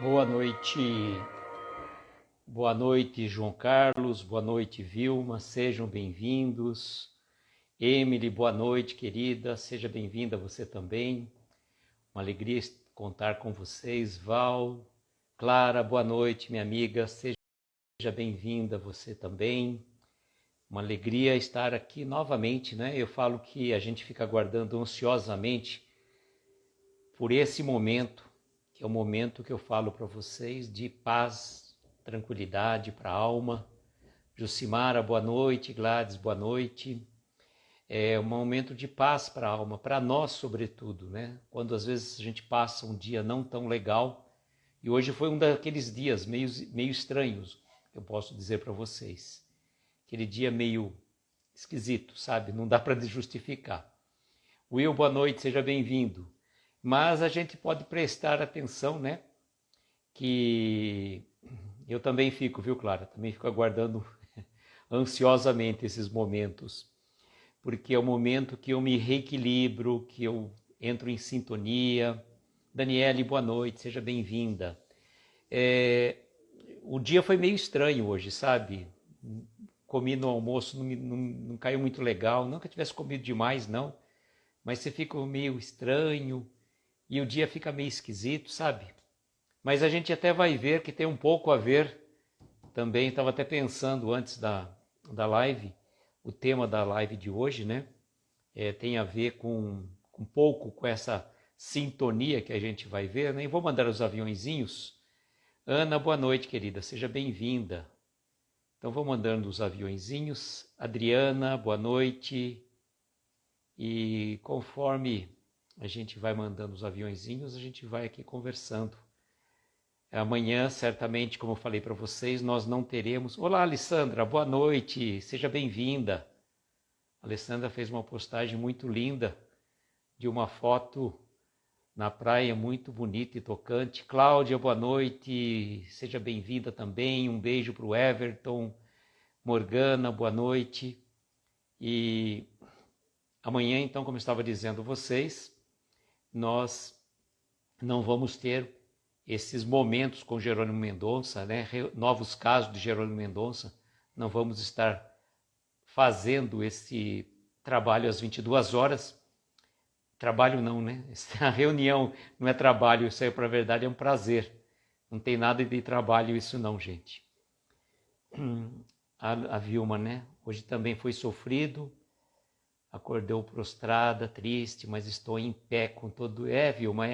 Boa noite, João Carlos, boa noite, Vilma, sejam bem-vindos. Emily, boa noite, querida, seja bem-vinda você também. Uma alegria contar com vocês. Val, Clara, boa noite, minha amiga, seja bem-vinda você também. Uma alegria estar aqui novamente, né? Eu falo que a gente fica aguardando ansiosamente por esse momento, que é o momento que eu falo para vocês de paz, tranquilidade para a alma. Jucimara, boa noite. Gladys, boa noite. É um momento de paz para a alma, para nós sobretudo, né? Quando às vezes a gente passa um dia não tão legal, e hoje foi um daqueles dias meio estranhos, eu posso dizer para vocês. Aquele dia meio esquisito, sabe? Não dá para justificar. Will, boa noite, seja bem-vindo. Mas a gente pode prestar atenção, né? Que eu também fico, viu, Clara? Também fico aguardando ansiosamente esses momentos, porque é o momento que eu me reequilibro, que eu entro em sintonia. Daniele, boa noite, seja bem-vinda. O dia foi meio estranho hoje, sabe? Comi no almoço, não caiu muito legal, nunca tivesse comido demais, não, mas você fica meio estranho e o dia fica meio esquisito, sabe? Mas a gente até vai ver que tem um pouco a ver também, estava até pensando antes da live, o tema da live de hoje, né? Tem a ver com um pouco com essa sintonia que a gente vai ver, né? E vou mandar os aviõezinhos. Ana, boa noite, querida, seja bem-vinda. Então vou mandando os aviõezinhos. Adriana, boa noite. E conforme a gente vai mandando os aviõezinhos, a gente vai aqui conversando. Amanhã, certamente, como eu falei para vocês, nós não teremos... Olá, Alessandra, boa noite, seja bem-vinda. A Alessandra fez uma postagem muito linda de uma foto na praia, muito bonita e tocante. Cláudia, boa noite, seja bem-vinda também. Um beijo para o Everton. Morgana, boa noite. E amanhã, então, como eu estava dizendo a vocês, nós não vamos ter esses momentos com Jerônimo Mendonça, né? Novos casos de Jerônimo Mendonça. Não vamos estar fazendo esse trabalho às 22 horas. Trabalho não, né? A reunião não é trabalho, isso aí, para a verdade, é um prazer. Não tem nada de trabalho isso não, gente. A Vilma, né? Hoje também foi sofrido, acordou prostrada, triste, mas estou em pé com todo... Vilma,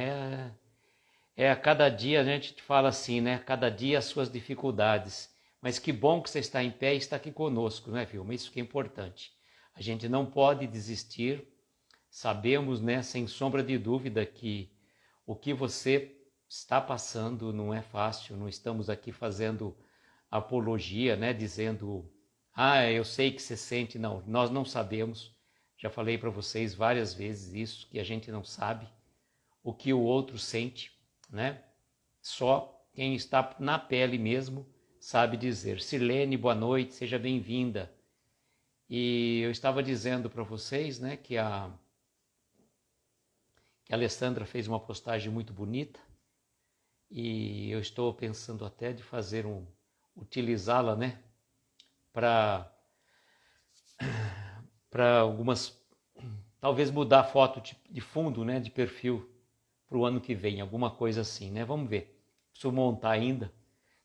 a cada dia a gente te fala assim, né? Cada dia as suas dificuldades. Mas que bom que você está em pé e está aqui conosco, né, Vilma? Isso que é importante. A gente não pode desistir. Sabemos, né, sem sombra de dúvida, que o que você está passando não é fácil. Não estamos aqui fazendo apologia, né, dizendo, eu sei que você sente. Não, nós não sabemos. Já falei para vocês várias vezes isso, que a gente não sabe o que o outro sente, né? Só quem está na pele mesmo sabe dizer. Sirlene, boa noite, seja bem-vinda. E eu estava dizendo para vocês, né, que a Alessandra fez uma postagem muito bonita e eu estou pensando até de fazer utilizá-la, né, para algumas, talvez mudar a foto de fundo, né, de perfil para o ano que vem, alguma coisa assim, né? Vamos ver. Preciso montar ainda,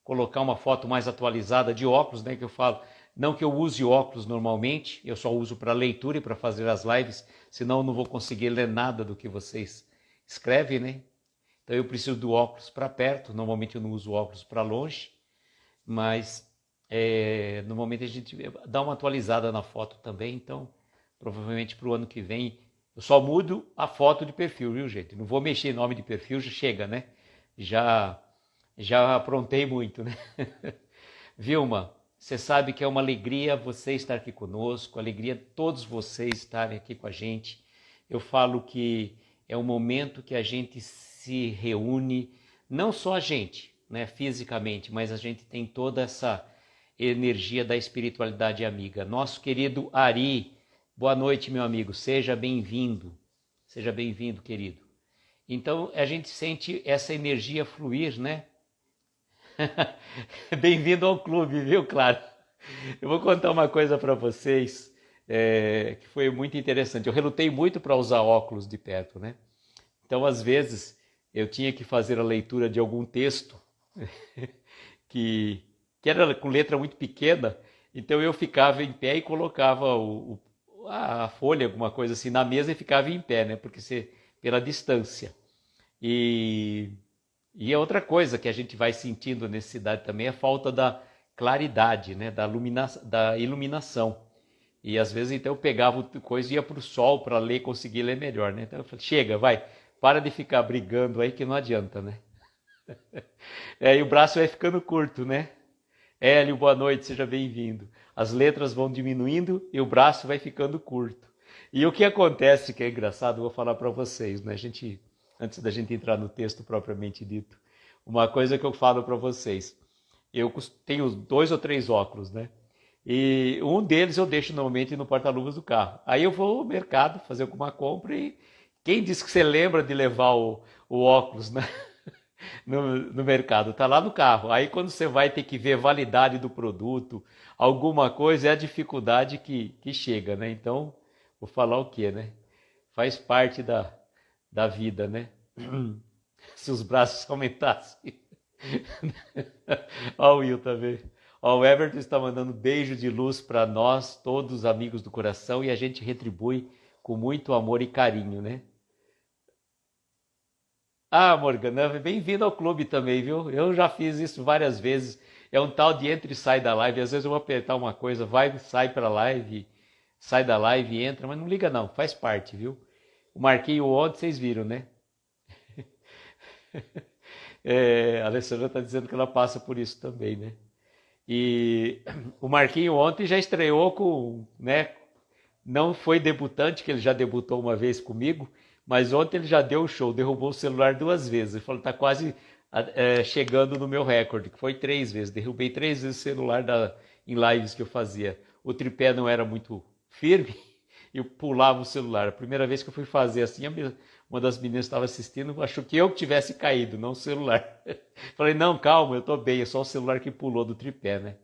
colocar uma foto mais atualizada de óculos, né, que eu falo. Não que eu use óculos normalmente, eu só uso para leitura e para fazer as lives, senão eu não vou conseguir ler nada do que vocês escrevem, né? Então eu preciso do óculos para perto, normalmente eu não uso óculos para longe, mas normalmente a gente dá uma atualizada na foto também, então provavelmente para o ano que vem eu só mudo a foto de perfil, viu, gente? Não vou mexer em nome de perfil, já chega, né? Já aprontei muito, né? Vilma, você sabe que é uma alegria você estar aqui conosco, alegria todos vocês estarem aqui com a gente. Eu falo que é um momento que a gente se reúne, não só a gente, né, fisicamente, mas a gente tem toda essa energia da espiritualidade amiga. Nosso querido Ari, boa noite, meu amigo, seja bem-vindo. Seja bem-vindo, querido. Então, a gente sente essa energia fluir, né? Bem-vindo ao clube, viu, claro? Eu vou contar uma coisa para vocês que foi muito interessante. Eu relutei muito para usar óculos de perto, né? Então, às vezes, eu tinha que fazer a leitura de algum texto que, que era com letra muito pequena, então eu ficava em pé e colocava a folha, alguma coisa assim, na mesa e ficava em pé, né? Porque pela distância. E, e é outra coisa que a gente vai sentindo necessidade também é a falta da claridade, né? Da iluminação. E às vezes então eu pegava coisa e ia para o sol para ler, conseguir ler melhor, né? Então eu falei, chega, vai, para de ficar brigando aí que não adianta, né? E o braço vai ficando curto, né? Hélio, boa noite, seja bem-vindo. As letras vão diminuindo e o braço vai ficando curto. E o que acontece, que é engraçado, eu vou falar para vocês, né? Antes da gente entrar no texto propriamente dito, uma coisa que eu falo para vocês. Eu tenho 2 ou 3 óculos, né? E um deles eu deixo normalmente no porta-luvas do carro. Aí eu vou ao mercado fazer alguma compra e quem disse que você lembra de levar o óculos, né? no mercado, tá lá no carro. Aí quando você vai ter que ver a validade do produto, alguma coisa, é a dificuldade que chega, né? Então, vou falar o quê, né? Faz parte da vida, né? Se os braços aumentassem. Ó o Will também. Ó, o Everton está mandando beijo de luz para nós, todos amigos do coração, e a gente retribui com muito amor e carinho, né? Ah, Morgana, bem-vindo ao clube também, viu? Eu já fiz isso várias vezes. É um tal de entra e sai da live. Às vezes eu vou apertar uma coisa, vai, sai para a live, sai da live e entra, mas não liga não, faz parte, viu? O Marquinho ontem, vocês viram, né? A Alessandra está dizendo que ela passa por isso também, né? E o Marquinho ontem já estreou com, né? Não foi debutante, que ele já debutou uma vez comigo, mas ontem ele já deu o show, derrubou o celular 2 vezes. Ele falou, está quase chegando no meu recorde, que foi 3 vezes. Derrubei 3 vezes o celular em lives que eu fazia. O tripé não era muito firme, eu pulava o celular. A primeira vez que eu fui fazer assim, uma das meninas que estava assistindo achou que eu tivesse caído, não o celular. Falei, não, calma, eu estou bem, é só o celular que pulou do tripé, né?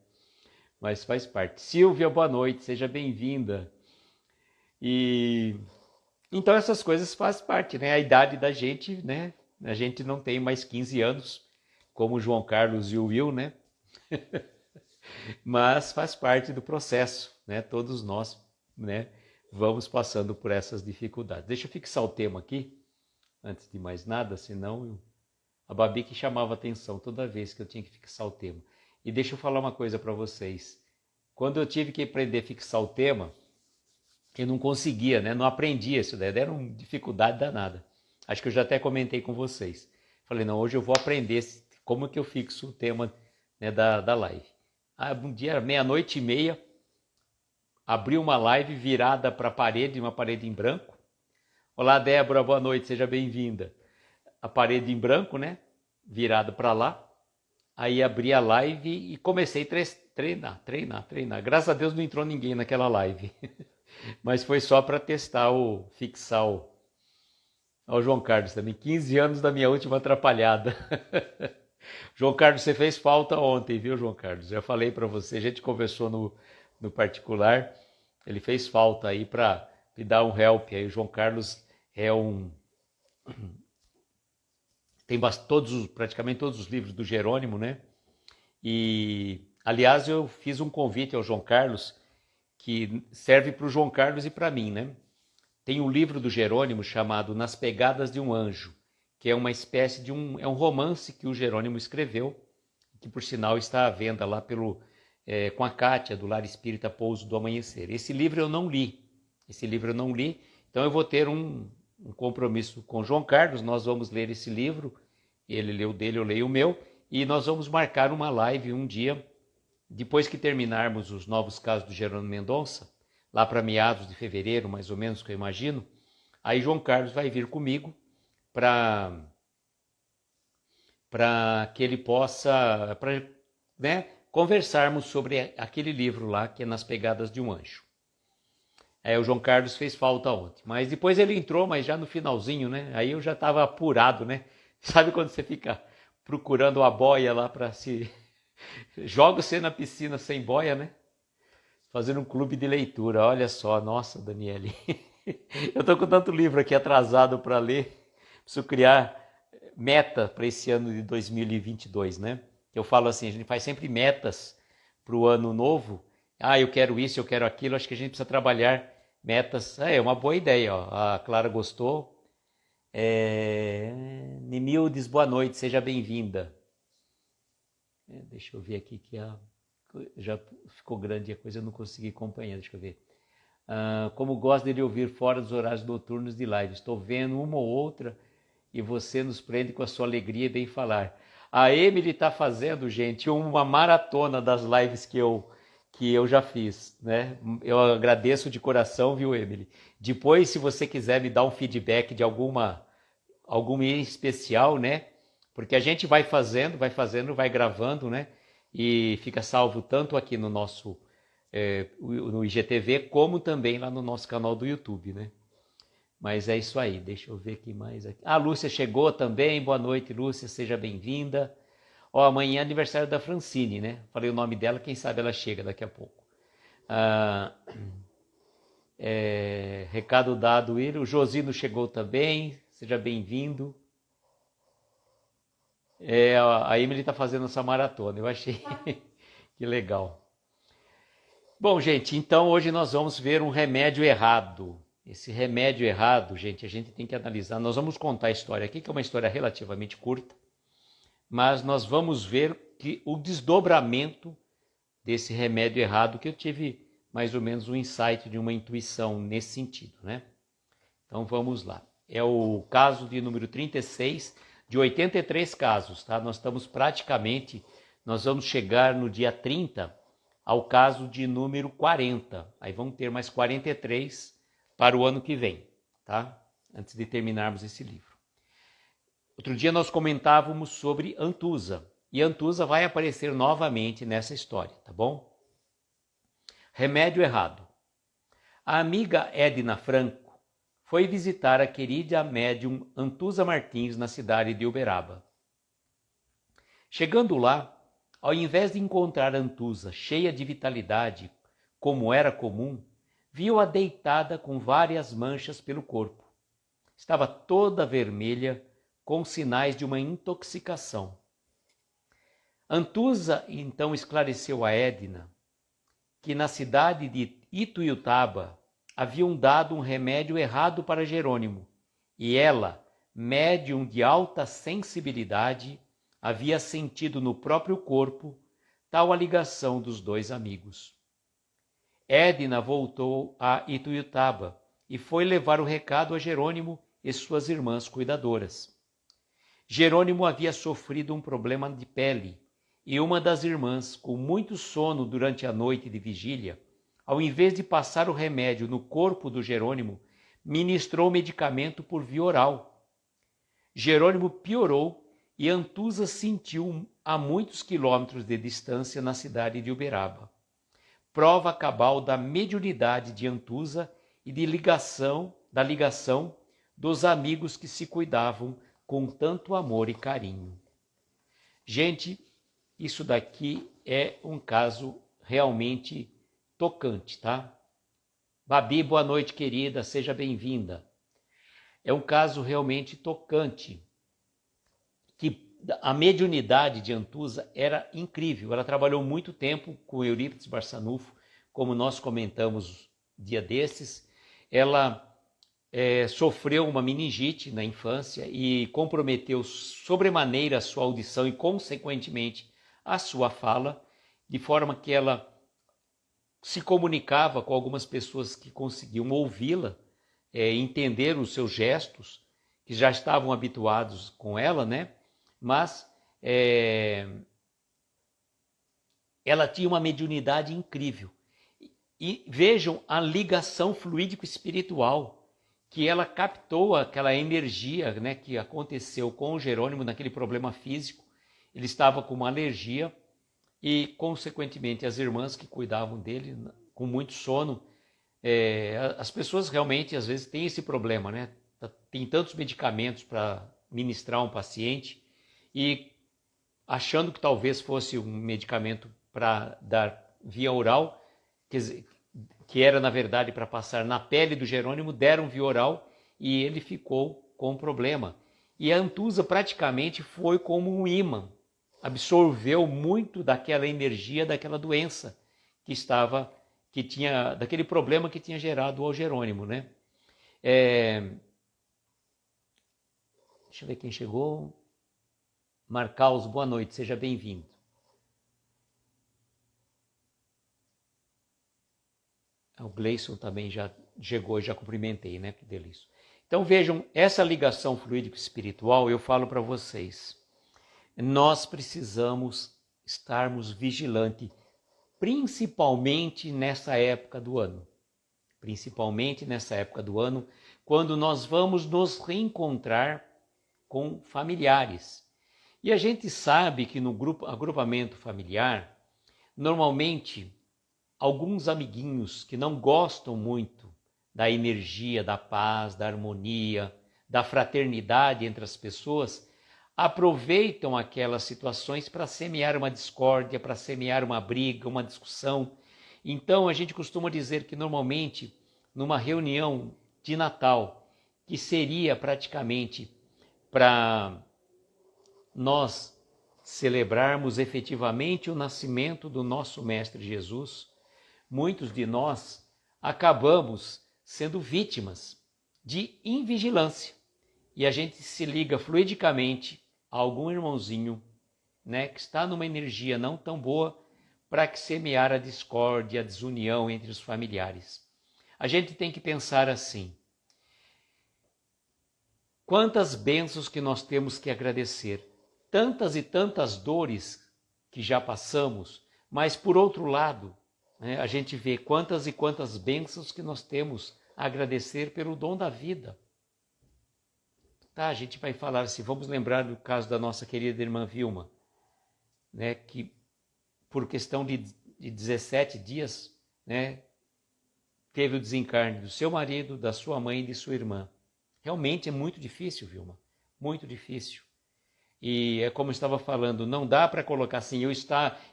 Mas faz parte. Silvia, boa noite, seja bem-vinda. E então essas coisas fazem parte, né? A idade da gente, né? A gente não tem mais 15 anos, como o João Carlos e o Will, né? Mas faz parte do processo, né? Todos nós, né? Vamos passando por essas dificuldades. Deixa eu fixar o tema aqui, antes de mais nada, senão a Babi que chamava atenção toda vez que eu tinha que fixar o tema. E deixa eu falar uma coisa para vocês. Quando eu tive que aprender a fixar o tema, eu não conseguia, né? Não aprendia isso daí, era uma dificuldade danada. Acho que eu já até comentei com vocês. Falei, não, hoje eu vou aprender como que eu fixo o tema, né, da live. Um dia, 00:30, abri uma live virada para a parede, uma parede em branco. Olá, Débora, boa noite, seja bem-vinda. A parede em branco, né? Virada para lá. Aí abri a live e comecei a treinar. Graças a Deus não entrou ninguém naquela live. Mas foi só para testar fixar ao João Carlos também. 15 anos da minha última atrapalhada. João Carlos, você fez falta ontem, viu, João Carlos? Já falei para você, a gente conversou no particular. Ele fez falta aí para me dar um help. Aí o João Carlos tem praticamente todos os livros do Jerônimo, né? E, aliás, eu fiz um convite ao João Carlos que serve para o João Carlos e para mim, né? Tem um livro do Jerônimo chamado Nas Pegadas de um Anjo, que é uma espécie de um romance que o Jerônimo escreveu, que por sinal está à venda lá com a Kátia, do Lar Espírita Pouso do Amanhecer. Esse livro eu não li, então eu vou ter um compromisso com o João Carlos, nós vamos ler esse livro, ele lê o dele, eu leio o meu, e nós vamos marcar uma live um dia, depois que terminarmos os novos casos do Jerônimo Mendonça, lá para meados de fevereiro, mais ou menos, que eu imagino, aí João Carlos vai vir comigo para que ele possa, né, conversarmos sobre aquele livro lá, que é Nas Pegadas de um Anjo. O João Carlos fez falta ontem, mas depois ele entrou, mas já no finalzinho, né? Aí eu já estava apurado, né? Sabe quando você fica procurando a boia lá para se... Joga você na piscina sem boia, né? Fazendo um clube de leitura. Olha só, nossa, Daniele. Eu estou com tanto livro aqui atrasado para ler. Preciso criar meta para esse ano de 2022, né? Eu falo assim, a gente faz sempre metas para o ano novo. Ah, eu quero isso, eu quero aquilo. Acho que a gente precisa trabalhar metas. É uma boa ideia, ó. A Clara gostou. Nimildes, boa noite, seja bem-vinda. Deixa eu ver aqui que já ficou grande a coisa, eu não consegui acompanhar, deixa eu ver. Como gosto de lhe ouvir fora dos horários noturnos de live, estou vendo uma ou outra e você nos prende com a sua alegria e bem falar. A Emily está fazendo, gente, uma maratona das lives que eu já fiz, né? Eu agradeço de coração, viu, Emily? Depois, se você quiser me dar um feedback de alguma em especial, né? Porque a gente vai fazendo, vai gravando, né? E fica salvo tanto aqui no nosso no IGTV, como também lá no nosso canal do YouTube, né? Mas é isso aí, deixa eu ver aqui mais. A Lúcia chegou também, boa noite, Lúcia, seja bem-vinda. Ó, amanhã é aniversário da Francine, né? Falei o nome dela, quem sabe ela chega daqui a pouco. Recado dado, o Josino chegou também, seja bem-vindo. A Emily está fazendo essa maratona, eu achei que legal. Bom, gente, então hoje nós vamos ver um remédio errado. Esse remédio errado, gente, a gente tem que analisar. Nós vamos contar a história aqui, que é uma história relativamente curta, mas nós vamos ver que o desdobramento desse remédio errado, que eu tive mais ou menos um insight de uma intuição nesse sentido, né? Então vamos lá. É o caso de número 36, de 83 casos, tá? Nós vamos chegar no dia 30 ao caso de número 40. Aí vamos ter mais 43 para o ano que vem, tá? Antes de terminarmos esse livro. Outro dia nós comentávamos sobre Antusa, e Antusa vai aparecer novamente nessa história, tá bom? Remédio errado. A amiga Edna Franco foi visitar a querida médium Antusa Martins na cidade de Uberaba. Chegando lá, ao invés de encontrar Antusa cheia de vitalidade, como era comum, viu-a deitada com várias manchas pelo corpo. Estava toda vermelha, com sinais de uma intoxicação. Antusa então esclareceu a Edna que na cidade de Ituiutaba haviam dado um remédio errado para Jerônimo, e ela, médium de alta sensibilidade, havia sentido no próprio corpo tal a ligação dos dois amigos. Edna voltou a Ituiutaba e foi levar o recado a Jerônimo e suas irmãs cuidadoras. Jerônimo havia sofrido um problema de pele e uma das irmãs, com muito sono durante a noite de vigília, ao invés de passar o remédio no corpo do Jerônimo, ministrou o medicamento por via oral. Jerônimo piorou e Antusa sentiu a muitos quilômetros de distância na cidade de Uberaba. Prova cabal da mediunidade de Antusa e da ligação dos amigos que se cuidavam com tanto amor e carinho. Gente, isso daqui é um caso realmente tocante, tá? Babi, boa noite, querida, seja bem-vinda. É um caso realmente tocante, que a mediunidade de Antusa era incrível. Ela trabalhou muito tempo com Eurípides Barçanufo, como nós comentamos dia desses. Ela sofreu uma meningite na infância e comprometeu sobremaneira a sua audição e, consequentemente, a sua fala, de forma que ela se comunicava com algumas pessoas que conseguiam ouvi-la, entender os seus gestos, que já estavam habituados com ela, né? Mas ela tinha uma mediunidade incrível. E vejam a ligação fluídico-espiritual, que ela captou aquela energia, né, que aconteceu com o Jerônimo naquele problema físico. Ele estava com uma alergia e, consequentemente, as irmãs que cuidavam dele, com muito sono. As pessoas realmente, às vezes, têm esse problema, né? Tem tantos medicamentos para ministrar um paciente e achando que talvez fosse um medicamento para dar via oral, que era na verdade para passar na pele do Jerônimo, deram via oral e ele ficou com problema. E a Antusa praticamente foi como um imã, absorveu muito daquela energia, daquela doença daquele problema que tinha gerado ao Jerônimo, né? Deixa eu ver quem chegou. Marcaus, boa noite, seja bem-vindo. O Gleison também já chegou e já cumprimentei, né? Que delícia. Então vejam, essa ligação fluídico-espiritual, eu falo para vocês, nós precisamos estarmos vigilantes, principalmente nessa época do ano. Principalmente nessa época do ano, quando nós vamos nos reencontrar com familiares. E a gente sabe que no agrupamento familiar, normalmente, alguns amiguinhos que não gostam muito da energia, da paz, da harmonia, da fraternidade entre as pessoas, aproveitam aquelas situações para semear uma discórdia, para semear uma briga, uma discussão. Então a gente costuma dizer que normalmente numa reunião de Natal, que seria praticamente para nós celebrarmos efetivamente o nascimento do nosso Mestre Jesus, muitos de nós acabamos sendo vítimas de invigilância. E a gente se liga fluidicamente a algum irmãozinho, né, que está numa energia não tão boa, para que semear a discórdia, a desunião entre os familiares. A gente tem que pensar assim: quantas bênçãos que nós temos que agradecer, tantas e tantas dores que já passamos, mas por outro lado, a gente vê quantas e quantas bênçãos que nós temos a agradecer pelo dom da vida. Tá, a gente vai falar assim, vamos lembrar do caso da nossa querida irmã Vilma, né, que por questão de 17 dias, né, teve o desencarne do seu marido, da sua mãe e de sua irmã. Realmente é muito difícil, Vilma, muito difícil. E é como eu estava falando, não dá para colocar assim,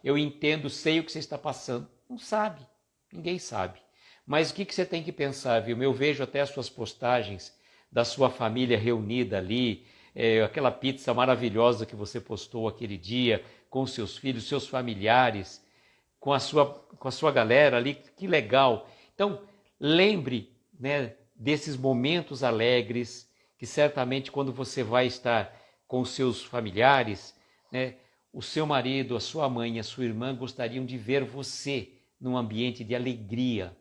eu entendo, sei o que você está passando. Não sabe, ninguém sabe. Mas o que você tem que pensar, Vilma? Eu vejo até as suas postagens da sua família reunida ali, aquela pizza maravilhosa que você postou aquele dia, com seus filhos, seus familiares, com a sua galera ali, que legal. Então, lembre, né, desses momentos alegres, que certamente quando você vai estar com os seus familiares, né, o seu marido, a sua mãe, a sua irmã gostariam de ver você num ambiente de alegria,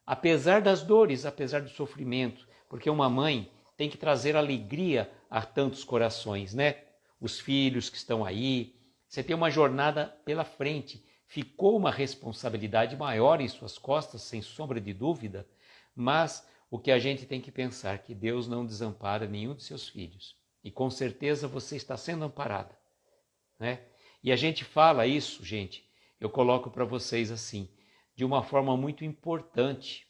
apesar das dores, apesar do sofrimento, porque uma mãe tem que trazer alegria a tantos corações, né? Os filhos que estão aí, você tem uma jornada pela frente, ficou uma responsabilidade maior em suas costas, sem sombra de dúvida, mas o que a gente tem que pensar é que Deus não desampara nenhum de seus filhos. E com certeza você está sendo amparada, né? E a gente fala isso, gente, eu coloco para vocês assim, de uma forma muito importante.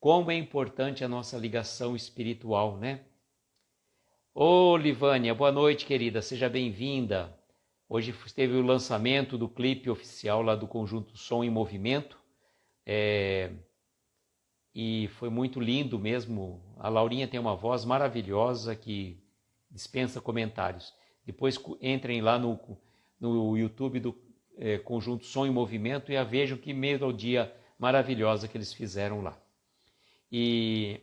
Como é importante a nossa ligação espiritual, né? Ô, Livânia, boa noite, querida, seja bem-vinda. Hoje teve o lançamento do clipe oficial lá do Conjunto Som em Movimento, e foi muito lindo mesmo. A Laurinha tem uma voz maravilhosa que dispensa comentários. Depois entrem lá no YouTube do Conjunto Som em Movimento e vejam que melodia maravilhosa que eles fizeram lá. E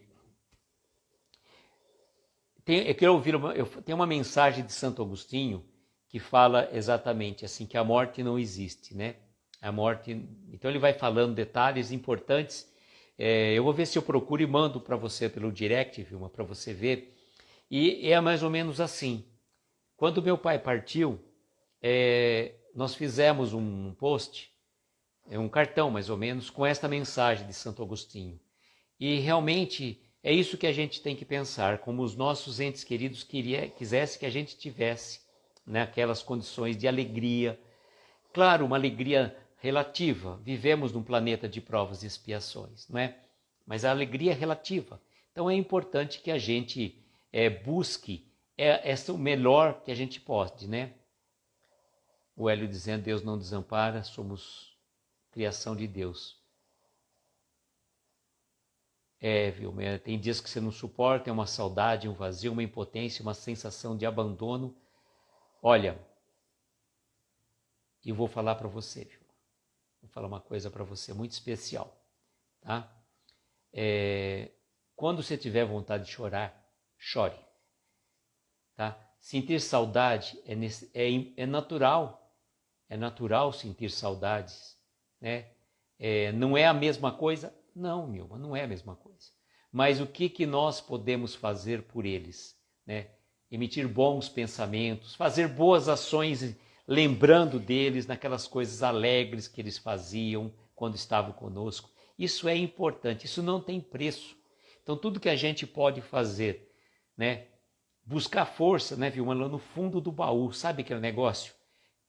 tem uma mensagem de Santo Agostinho que fala exatamente assim, que a morte não existe, né? A morte, então ele vai falando detalhes importantes. Eu vou ver se eu procuro e mando para você pelo direct, Vilma, para você ver. E é mais ou menos assim. Quando meu pai partiu, nós fizemos um post, um cartão mais ou menos, com esta mensagem de Santo Agostinho. E realmente é isso que a gente tem que pensar, como os nossos entes queridos quisessem que a gente tivesse naquelas condições de alegria. Claro, uma alegria relativa. Vivemos num planeta de provas e expiações, não é? Mas a alegria é relativa. Então é importante que a gente busque o melhor que a gente pode, né? O Hélio dizendo, Deus não desampara, somos criação de Deus. Viu? Tem dias que você não suporta, é uma saudade, um vazio, uma impotência, uma sensação de abandono. Olha, eu vou falar para você, viu? Vou falar uma coisa para você muito especial, tá? Quando você tiver vontade de chorar, chore, tá? Sentir saudade é natural, é natural sentir saudades, né? Não é a mesma coisa? Não, Milma, não é a mesma coisa. Mas o que nós podemos fazer por eles, né? Emitir bons pensamentos, fazer boas ações, lembrando deles naquelas coisas alegres que eles faziam quando estavam conosco. Isso é importante, isso não tem preço. Então tudo que a gente pode fazer, né? Buscar força, né, Vilma, lá no fundo do baú, sabe aquele negócio?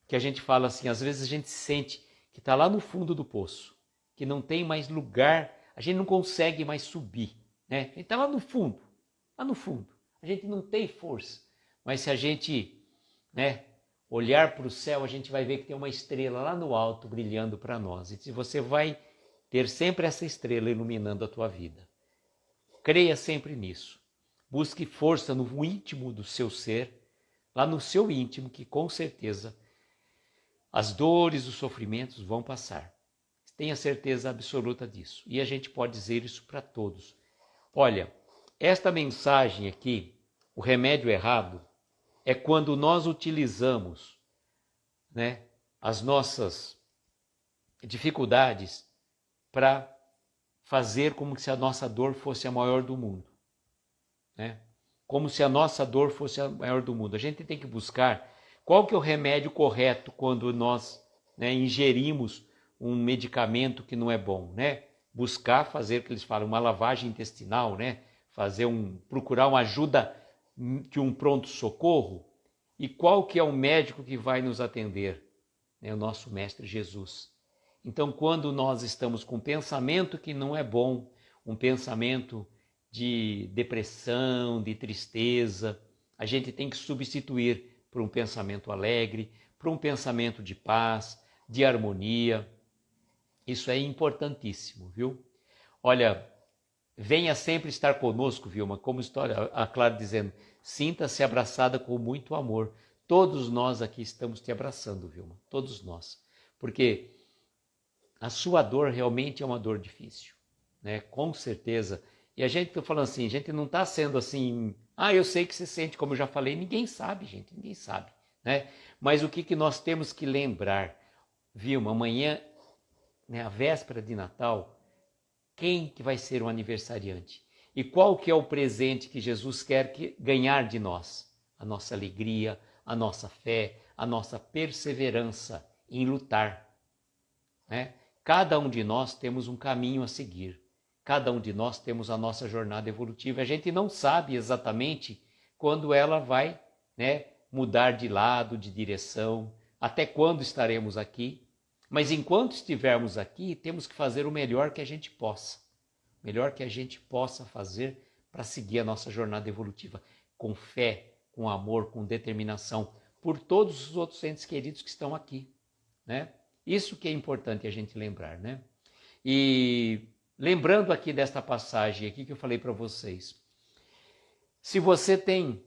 Que a gente fala assim, às vezes a gente sente que está lá no fundo do poço, que não tem mais lugar, a gente não consegue mais subir, né? A gente está lá no fundo, a gente não tem força, mas se a gente, né, olhar para o céu, a gente vai ver que tem uma estrela lá no alto brilhando para nós, e você vai ter sempre essa estrela iluminando a tua vida. Creia sempre nisso. Busque força no íntimo do seu ser, lá no seu íntimo, que com certeza as dores, os sofrimentos vão passar. Tenha certeza absoluta disso. E a gente pode dizer isso para todos. Olha, esta mensagem aqui, o remédio errado, é quando nós utilizamos, né, as nossas dificuldades para fazer como se a nossa dor fosse a maior do mundo. Né? Como se a nossa dor fosse a maior do mundo. A gente tem que buscar qual que é o remédio correto quando nós, né, ingerimos um medicamento que não é bom, né? Buscar fazer o que eles falam, uma lavagem intestinal, né? Procurar uma ajuda de um pronto-socorro. E qual que é o médico que vai nos atender? É o nosso Mestre Jesus. Então, quando nós estamos com um pensamento que não é bom, um pensamento de depressão, de tristeza, a gente tem que substituir por um pensamento alegre, por um pensamento de paz, de harmonia. Isso é importantíssimo, viu? Olha, venha sempre estar conosco, Vilma, como história, a Clara dizendo, sinta-se abraçada com muito amor. Todos nós aqui estamos te abraçando, Vilma, todos nós. Porque a sua dor realmente é uma dor difícil, né? Com certeza. E a gente está falando assim, a gente não está sendo assim, eu sei que você sente, como eu já falei, ninguém sabe, gente, ninguém sabe, né? Mas o que nós temos que lembrar, Vilma, amanhã, né, a véspera de Natal, quem que vai ser o aniversariante? E qual que é o presente que Jesus quer ganhar de nós? A nossa alegria, a nossa fé, a nossa perseverança em lutar, né? Cada um de nós temos um caminho a seguir. Cada um de nós temos a nossa jornada evolutiva. A gente não sabe exatamente quando ela vai, né, mudar de lado, de direção, até quando estaremos aqui. Mas enquanto estivermos aqui, temos que fazer o melhor que a gente possa. O melhor que a gente possa fazer para seguir a nossa jornada evolutiva. Com fé, com amor, com determinação, por todos os outros entes queridos que estão aqui, né? Isso que é importante a gente lembrar, né? E lembrando aqui desta passagem aqui que eu falei para vocês, se você tem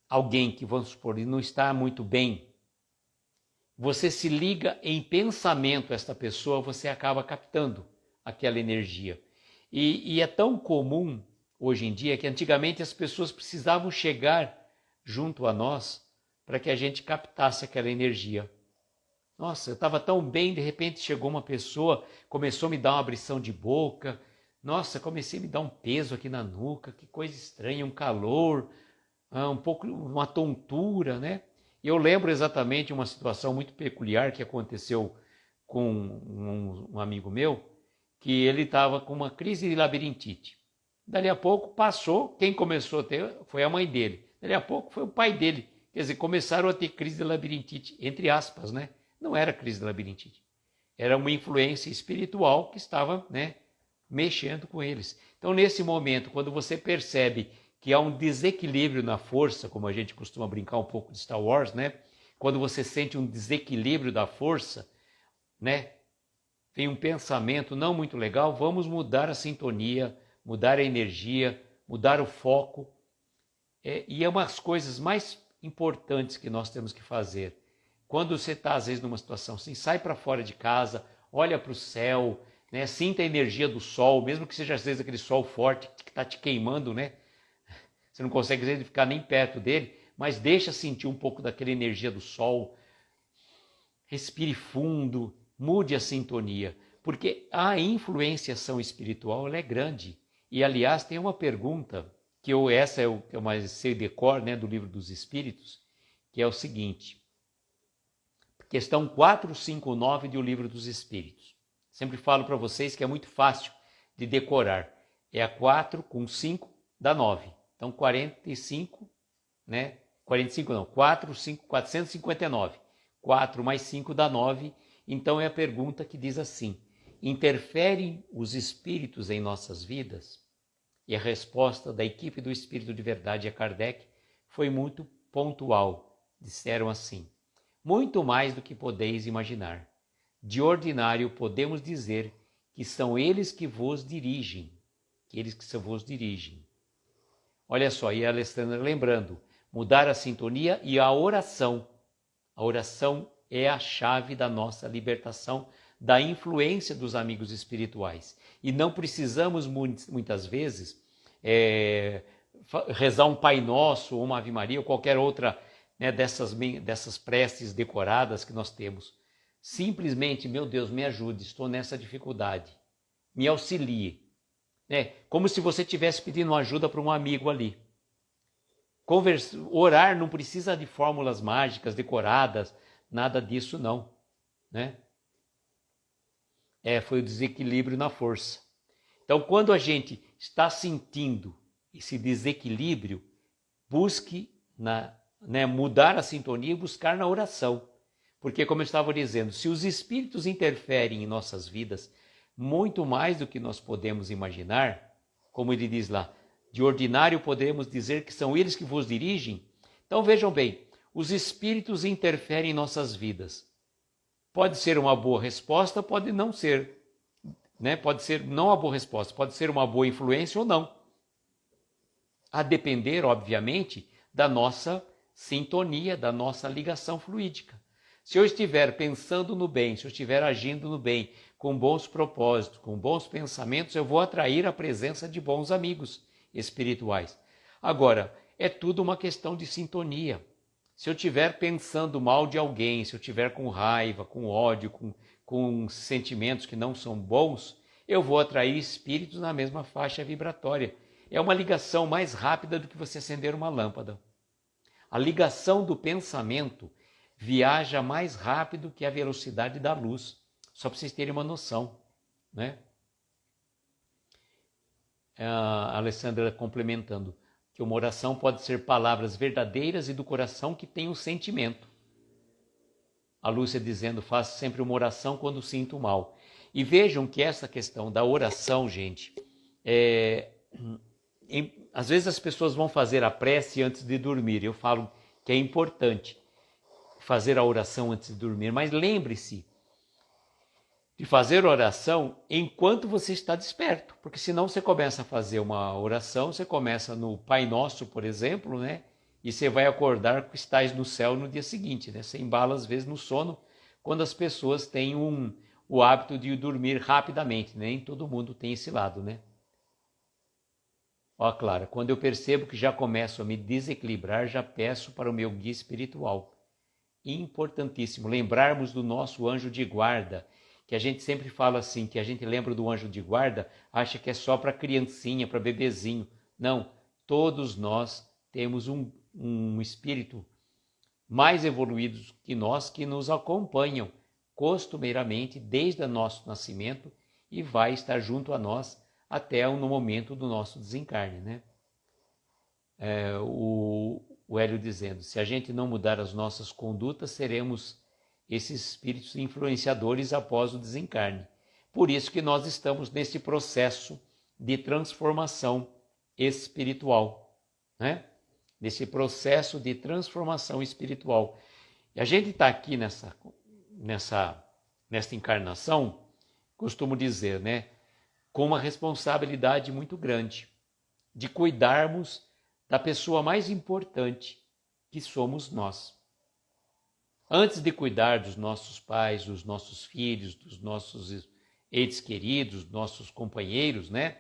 alguém que, vamos supor, não está muito bem, você se liga em pensamento a esta pessoa, você acaba captando aquela energia. E é tão comum hoje em dia que antigamente as pessoas precisavam chegar junto a nós para que a gente captasse aquela energia. Nossa, eu estava tão bem, de repente chegou uma pessoa, começou a me dar uma abrição de boca. Nossa, comecei a me dar um peso aqui na nuca, que coisa estranha, um calor, um pouco, uma tontura, né? E eu lembro exatamente uma situação muito peculiar que aconteceu com um amigo meu, que ele estava com uma crise de labirintite. Dali a pouco passou, quem começou a ter foi a mãe dele. Dali a pouco foi o pai dele. Quer dizer, começaram a ter crise de labirintite, entre aspas, né? Não era crise de labirintite. Era uma influência espiritual que estava, né, mexendo com eles. Então, nesse momento, quando você percebe que há um desequilíbrio na força, como a gente costuma brincar um pouco de Star Wars, né? quando você sente um desequilíbrio da força, né? Tem um pensamento não muito legal, vamos mudar a sintonia, mudar a energia, mudar o foco. E é uma das coisas mais importantes que nós temos que fazer. Quando você está, às vezes, numa situação assim, sai para fora de casa, olha para o céu, né? Sinta a energia do sol, mesmo que seja, às vezes, aquele sol forte que está te queimando, né? Você não consegue, às vezes, ficar nem perto dele, mas deixa sentir um pouco daquela energia do sol. Respire fundo, mude a sintonia, porque a influenciação espiritual ela é grande. E, aliás, tem uma pergunta, essa é o que eu mais sei de cor, né, do Livro dos Espíritos, que é o seguinte, questão 459 do Livro dos Espíritos. Sempre falo para vocês que é muito fácil de decorar. É a 4 com 5 dá 9. Então, 45, né? 45 não, 4, 5, 459. 4 mais 5 dá 9. Então, é a pergunta que diz assim: interferem os espíritos em nossas vidas? E a resposta da equipe do Espírito de Verdade a Kardec foi muito pontual. Disseram assim: muito mais do que podeis imaginar. De ordinário, podemos dizer que são eles que vos dirigem. Olha só, e a Alessandra lembrando, mudar a sintonia e a oração. A oração é a chave da nossa libertação, da influência dos amigos espirituais. E não precisamos, muitas vezes, rezar um Pai Nosso, ou uma Ave Maria, ou qualquer outra, né, dessas preces decoradas que nós temos. Simplesmente, meu Deus, me ajude, estou nessa dificuldade. Me auxilie. Como se você estivesse pedindo ajuda para um amigo ali. Orar não precisa de fórmulas mágicas, decoradas, nada disso não. Né? Foi o desequilíbrio na força. Então, quando a gente está sentindo esse desequilíbrio, busque mudar a sintonia e buscar na oração. Porque, como eu estava dizendo, se os espíritos interferem em nossas vidas muito mais do que nós podemos imaginar, como ele diz lá, de ordinário podemos dizer que são eles que vos dirigem. Então vejam bem, os espíritos interferem em nossas vidas. Pode ser uma boa resposta, pode não ser. Pode ser não uma boa resposta, pode ser uma boa influência ou não. A depender, obviamente, da nossa sintonia, da nossa ligação fluídica. Se eu estiver pensando no bem, se eu estiver agindo no bem, com bons propósitos, com bons pensamentos, eu vou atrair a presença de bons amigos espirituais. Agora, é tudo uma questão de sintonia. Se eu estiver pensando mal de alguém, se eu estiver com raiva, com ódio, com sentimentos que não são bons, eu vou atrair espíritos na mesma faixa vibratória. É uma ligação mais rápida do que você acender uma lâmpada. A ligação do pensamento viaja mais rápido que a velocidade da luz. Só para vocês terem uma noção. Né? A Alessandra complementando, que uma oração pode ser palavras verdadeiras e do coração que tem um sentimento. A Lúcia dizendo, faço sempre uma oração quando sinto mal. E vejam que essa questão da oração, gente, às vezes as pessoas vão fazer a prece antes de dormir. Eu falo que é importante fazer a oração antes de dormir, mas lembre-se de fazer oração enquanto você está desperto, porque senão você começa a fazer uma oração, você começa no Pai Nosso, por exemplo, né? E você vai acordar que estás no céu no dia seguinte, né? Você embala às vezes no sono, quando as pessoas têm o hábito de dormir rapidamente, né? Nem todo mundo tem esse lado, né? Ó, Clara, quando eu percebo que já começo a me desequilibrar, já peço para o meu guia espiritual. Importantíssimo, lembrarmos do nosso anjo de guarda, que a gente sempre fala assim, que a gente lembra do anjo de guarda, acha que é só para criancinha, para bebezinho. Não, todos nós temos um espírito mais evoluído que nós, que nos acompanham costumeiramente desde o nosso nascimento e vai estar junto a nós até no momento do nosso desencarne, né? O Hélio dizendo, se a gente não mudar as nossas condutas, seremos esses espíritos influenciadores após o desencarne. Por isso que nós estamos nesse processo de transformação espiritual, né? Nesse processo de transformação espiritual. E a gente está aqui nessa encarnação, costumo dizer, né, com uma responsabilidade muito grande de cuidarmos da pessoa mais importante, que somos nós. Antes de cuidar dos nossos pais, dos nossos filhos, dos nossos entes queridos, dos nossos companheiros, né?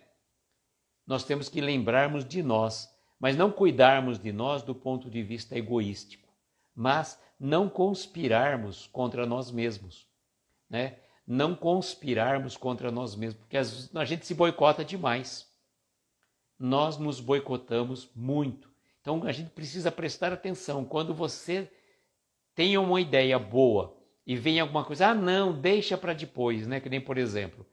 Nós temos que lembrarmos de nós, mas não cuidarmos de nós do ponto de vista egoístico, mas não conspirarmos contra nós mesmos, né? Não conspirarmos contra nós mesmos, porque a gente se boicota demais. Nós nos boicotamos muito. Então a gente precisa prestar atenção. Quando você tem uma ideia boa e vem alguma coisa, não, deixa para depois, né? Que nem, por exemplo,